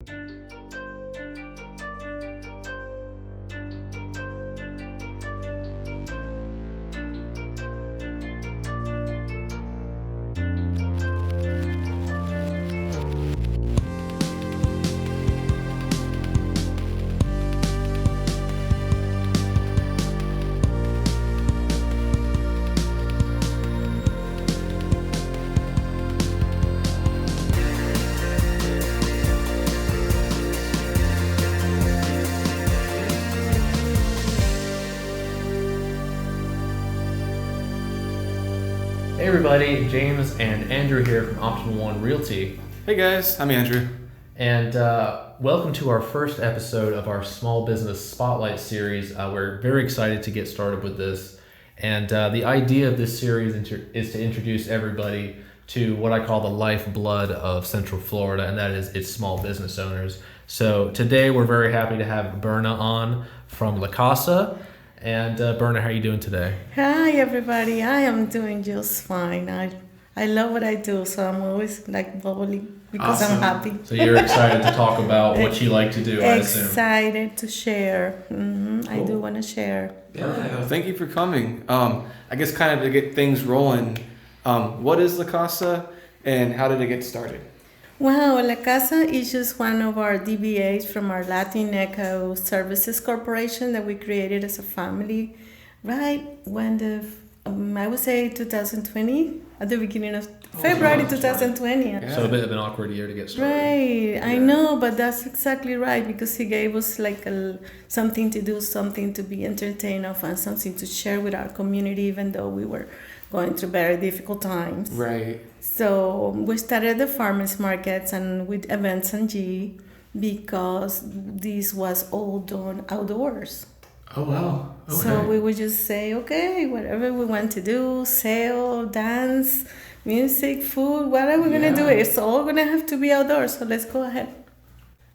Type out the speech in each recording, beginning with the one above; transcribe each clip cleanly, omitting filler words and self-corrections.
Hey everybody, James and Andrew here from Optimal One Realty. Hey guys, I'm Andrew. And welcome to our first episode of our Small Business Spotlight series. We're very excited to get started with this. And the idea of this series is to introduce everybody to what I call the lifeblood of Central Florida, and that is its small business owners. So today we're very happy to have Berna on from Casa. And Berna, how are you doing today? Hi everybody, I am doing just fine. I love what I do, so I'm always like bubbly because Awesome. I'm happy. So you're excited to talk about what you like to do, I assume. Excited to share. Cool. I do want to share. Yeah, thank you for coming. I guess kind of to get things rolling, what is La Casa and how did it get started? Wow, La Casa is just one of our DBAs from our latinecoservices corporation that we created as a family, right when I would say 2020, at the beginning of February 2020. Yeah. So a bit of an awkward year to get started. Right, I know, but that's exactly right because he gave us like something to do, something to be entertained of, and something to share with our community, even though we were going through very difficult times. Right. So we started the farmers markets and with events and G because this was all done outdoors. Oh wow. Okay. So we would just say, okay, whatever we want to do, sell, dance, music, food, whatever we're gonna do, it's all gonna have to be outdoors. So let's go ahead.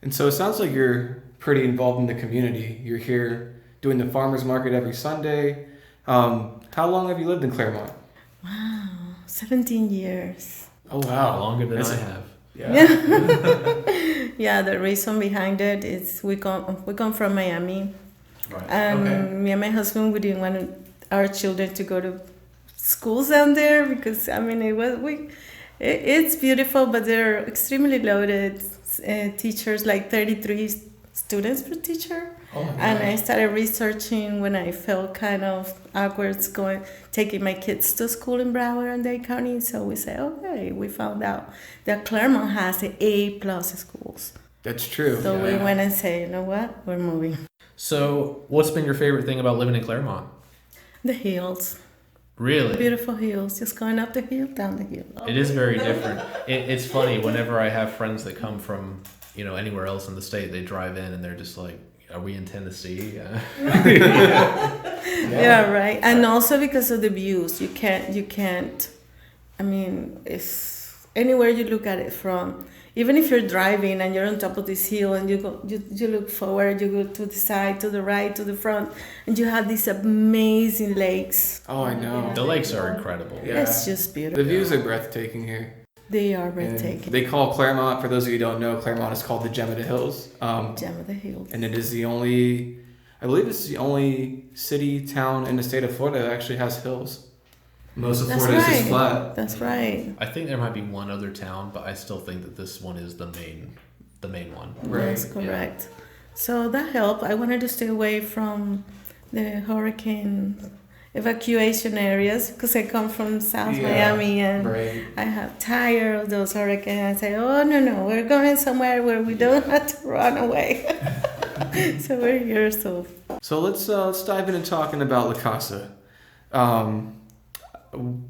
And so it sounds like you're pretty involved in the community. You're here doing the farmers market every Sunday. How long have you lived in Clermont? Wow, 17 years. Oh wow, Longer than That's I have. Yeah. Yeah, the reason behind it is we come from Miami. Right. And me and my husband, we didn't want our children to go to schools down there because I mean it's beautiful, but they're extremely loaded teachers, like 33 students per teacher. Oh my And I gosh. started researching when I felt kind of awkward taking my kids to school in Broward and Dade County. So we said, okay, we found out that Clermont has the A+ schools. That's true. So we went and said, you know what, we're moving. So what's been your favorite thing about living in Clermont? The hills. Really? Beautiful hills, just going up the hill, down the hill. It is very different. It's funny, whenever I have friends that come from, anywhere else in the state, they drive in and they're just like, are we in Tennessee? Yeah, right. And also because of the views, you can't, I mean, it's anywhere you look at it from, even if you're driving and you're on top of this hill and you look forward, you go to the side, to the right, to the front, and you have these amazing lakes. Oh, I know. The lakes are incredible. Yeah. It's just beautiful. The views are breathtaking here. They are And breathtaking. they call Clermont, for those of you who don't know, Clermont is called the Gem of the Hills. Gem of the hills. And it is I believe it's the only city, town in the state of Florida that actually has hills. Most of That's Florida is just right. flat. That's right. I think there might be one other town, but I still think that this one is the main one. Right. That's correct. So that helped. I wanted to stay away from the hurricane evacuation areas because I come from South Miami and Right. I have tired of those hurricanes. I say, oh no, we're going somewhere where we don't have to run away. So we're here. So let's dive into talking about La Casa.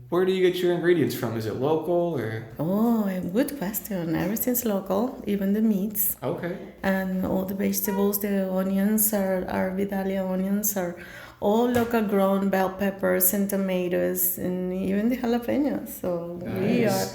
Where do you get your ingredients from? Is it local or? Oh, a good question. Everything's local, even the meats. Okay. And all the vegetables, the onions our Vidalia onions are all local grown bell peppers and tomatoes and even the jalapenos. So we are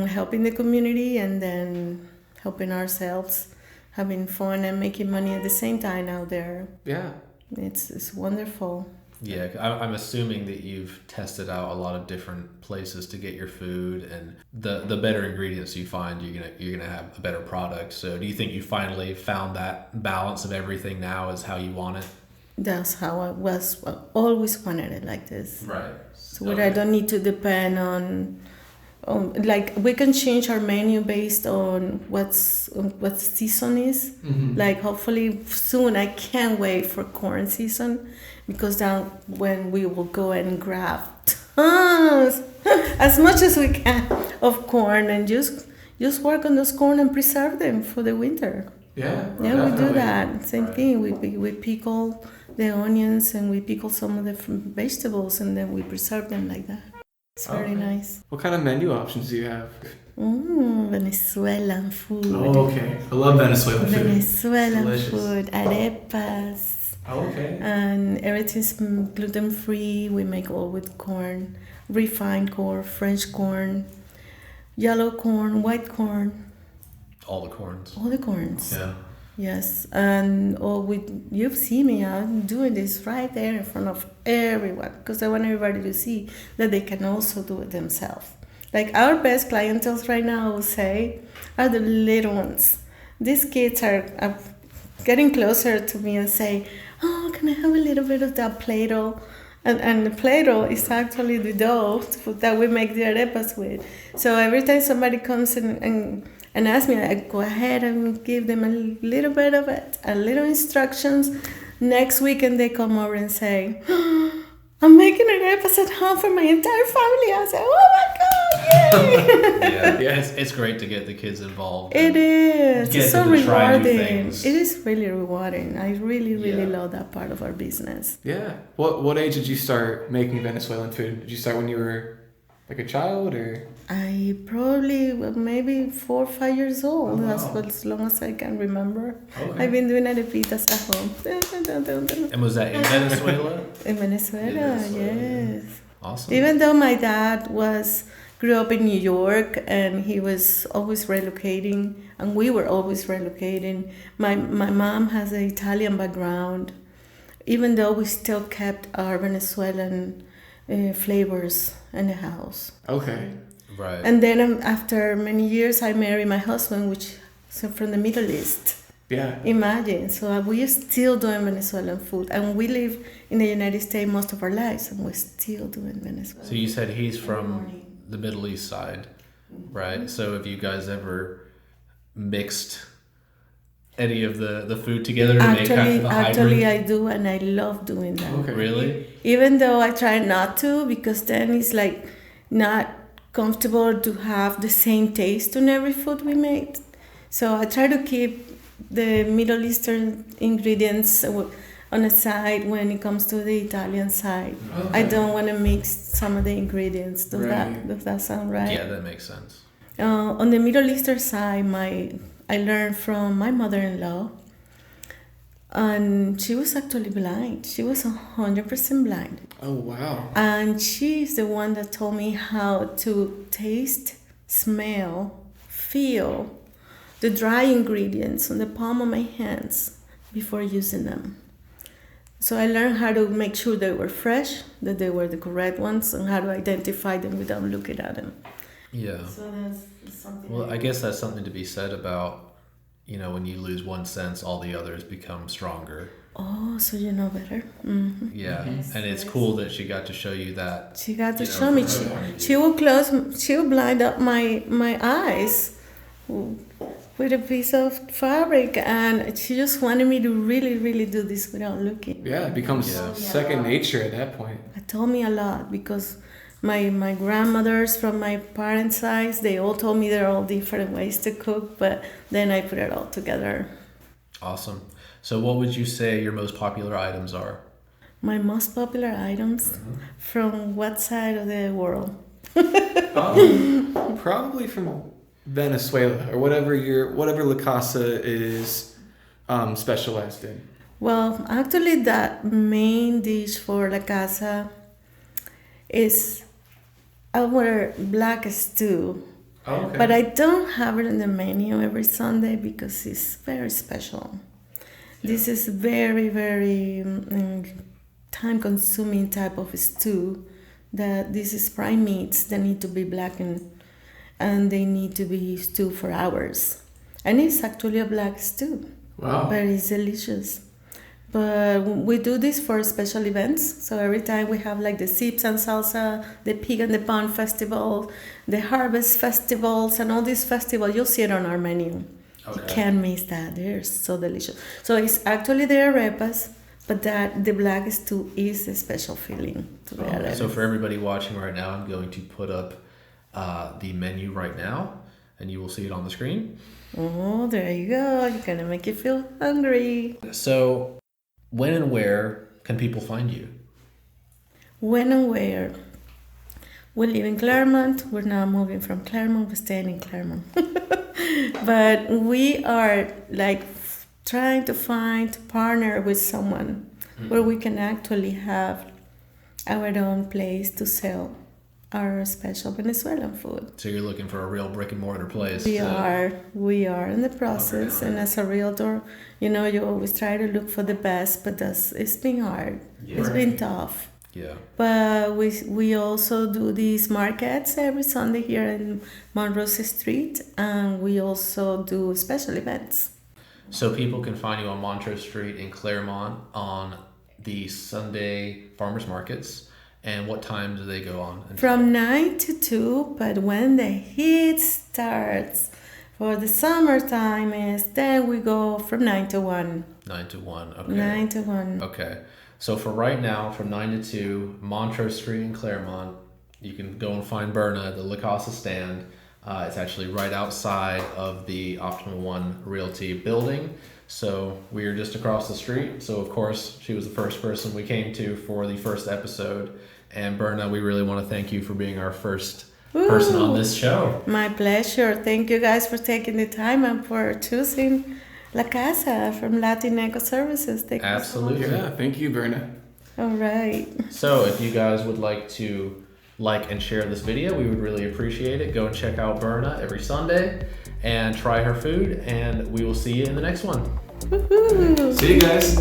helping the community and then helping ourselves, having fun and making money at the same time out there. Yeah. It's wonderful. Yeah, I'm assuming that you've tested out a lot of different places to get your food, and the better ingredients you find, you're gonna have a better product. So, do you think you finally found that balance of everything now is how you want it? That's how I was always wanted it like this. Right. So where I don't need to depend on like we can change our menu based on what season is. Mm-hmm. Like hopefully soon, I can't wait for corn season, because then when we will go and grab tons as much as we can of corn and just work on those corn and preserve them for the winter. Yeah, Yeah, definitely. we do that. Same Right. thing. We pickle the onions and we pickle some of the vegetables and then we preserve them like that. It's very Okay. nice. What kind of menu options do you have? Venezuelan food. Oh, okay. I love Venezuelan food. Venezuelan Delicious. food, arepas, Oh, okay. and everything's gluten free. We make all with corn, refined corn, French corn, yellow corn, white corn, All the corns. all the corns. Yeah. Yes, and you've seen me. I'm doing this right there in front of everyone because I want everybody to see that they can also do it themselves. Like our best clientele right now, I would say, are the little ones. These kids are getting closer to me and say, "Oh, can I have a little bit of that Play-Doh?" And the Play-Doh is actually the dough that we make the arepas with. So every time somebody comes and ask me, I go ahead and give them a little bit of it, a little instructions. Next weekend they come over and say, "Oh, I'm making arepas at home for my entire family." I say, "Oh my God, yay!" Yeah. Yes. It's great to get the kids involved. It is. Get It's so them to try new rewarding. things. It is really rewarding. I really, really Yeah. love that part of our business. Yeah. What age did you start making Venezuelan food? Did you start when you were like a child or? I probably maybe 4 or 5 years old. Oh, wow. That's what, as long as I can remember. Okay. I've been doing arepitas at home. And was that in Venezuela? In Venezuela, yes. Awesome. Even though my dad grew up in New York and he was always relocating, and we were always relocating. My mom has an Italian background. Even though we still kept our Venezuelan flavors in the house. Okay. Right. And then after many years, I married my husband, which is from the Middle East. Yeah. Imagine. So we are still doing Venezuelan food. And we live in the United States most of our lives, and we're still doing Venezuelan. So you said he's from the Middle East side, right? So have you guys ever mixed any of the food together to make kind of the Actually, hybrid? I do, and I love doing that. Okay. Really? Even though I try not to, because then it's like not comfortable to have the same taste on every food we make. So I try to keep the Middle Eastern ingredients on the side when it comes to the Italian side. Okay. I don't want to mix some of the ingredients. Right. Does that sound right? Yeah, that makes sense. On the Middle Eastern side, I learned from my mother-in-law, and she was actually blind. She was 100% blind. Oh wow. And she's the one that told me how to taste, smell, feel the dry ingredients on the palm of my hands before using them. So I learned how to make sure they were fresh, that they were the correct ones, and how to identify them without looking at them. Yeah. So that's something. Well, I guess that's something to be said about, when you lose one sense, all the others become stronger. Oh, so you know better. Mm-hmm. Yeah. Yes, And it's yes. cool that she got to show you that. She got to You know, show me. from her point of She would blind up my eyes with a piece of fabric, and she just wanted me to really, really do this without looking. Yeah, it becomes Yeah. second nature at that point. It told me a lot because my grandmothers from my parents' side, they all told me there are all different ways to cook, but then I put it all together. Awesome. So what would you say your most popular items are? My most popular items from what side of the world? Probably from Venezuela or whatever La Casa is specialized in. Well, actually, that main dish for La Casa is our black stew. Okay. But I don't have it in the menu every Sunday because it's very special. This is very, very time-consuming type of stew. That this is prime meats that need to be blackened, and they need to be stewed for hours. And it's actually a black stew. Wow. But it's delicious. But we do this for special events. So every time we have like the Sips and Salsa, the Pig and the Pound Festival, the Harvest Festivals, and all these festivals, you'll see it on our menu. Okay. You can't miss that. They're so delicious. So it's actually the arepas, but that the black stew is a special feeling to the arepas. So for everybody watching right now, I'm going to put up the menu right now, and you will see it on the screen. Oh, there you go. You're going to make you feel hungry. So when and where can people find you? When and where? We live in Clermont. We're now moving from Clermont. We're staying in Clermont. But we are like trying to partner with someone where we can actually have our own place to sell our special Venezuelan food. So you're looking for a real brick and mortar place. We are in the process, and as a realtor, you always try to look for the best, but it's been hard. Yeah. It's been tough. Yeah. But we also do these markets every Sunday here in Montrose Street, and we also do special events. So people can find you on Montrose Street in Clermont on the Sunday farmers markets. And what time do they go on? From 9 to 2, but when the heat starts for the summertime then we go from 9 to 1. 9 to 1, okay. 9 to 1. Okay. So for right now, from 9 to 2, Montrose Street in Clermont, you can go and find Berna at the Casa stand. It's actually right outside of the Optimal One Realty building. So we are just across the street. So of course, she was the first person we came to for the first episode. And Berna, we really want to thank you for being our first person on this show. My pleasure. Thank you guys for taking the time and for choosing La Casa from latinecoservices. Absolutely. Yeah, thank you, Berna. All right. So if you guys would like to like and share this video, we would really appreciate it. Go and check out Berna every Sunday and try her food, and we will see you in the next one. Woohoo! See you guys.